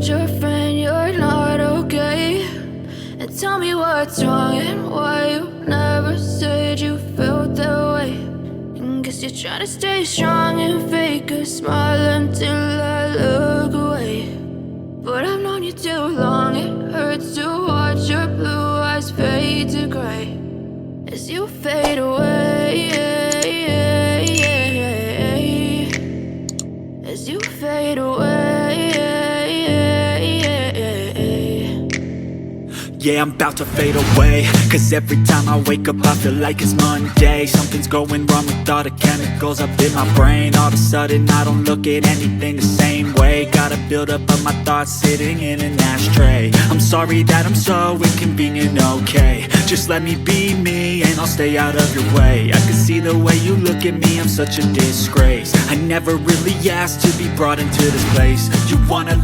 told your friend you're not okay. And tell me what's wrong and why you never said you felt that way. And guess you're trying to stay strong and fake a smile until I look away. But I've known you too long, it hurts to watch your blue eyes fade to gray as you fade away, as you fade away. Yeah, I'm about to fade away, cause every time I wake up I feel like it's Monday. Something's going wrong with all the chemicals up in my brain. All of a sudden I don't look at anything the same way. Got a buildup of my thoughts sitting in an ashtray. I'm sorry that I'm so inconvenient, okay. Just let me be me and I'll stay out of your way. I can see the way you look at me, I'm such a disgrace. I never really asked to be brought into this place. You wanna